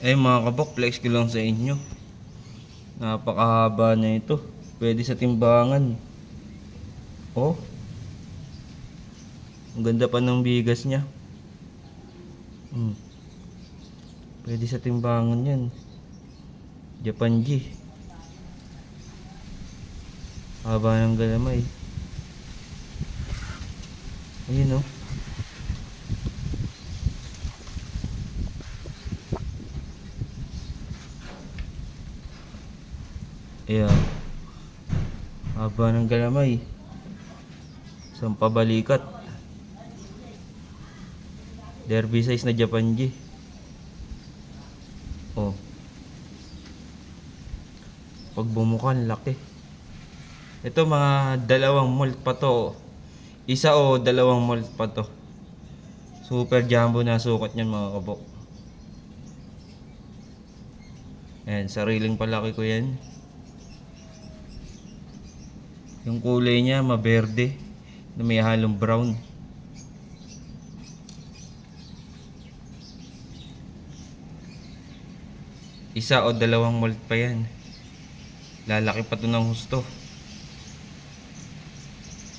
Eh mga kabok, flex ko lang sa inyo. Napakahaba na ito. Pwede sa timbangan. Oh, ang ganda pa ng bigas niya. Hmm. Pwede sa timbangan yan. Japan G. Haba ng galamay. Ayun oh. Ayan. Haba ng galamay. Isang pabalikat. Derby size na Japan G. Oh. Pag bumukan, laki. Ito mga dalawang molt pa to. Isa o dalawang molt pa to. Super jumbo na sukat niyan mga kabok. Ayan, sariling palaki ko yan. Yung kulay niya maberde na may halong brown. Isa o dalawang molt pa yan. Lalaki pa to ng husto.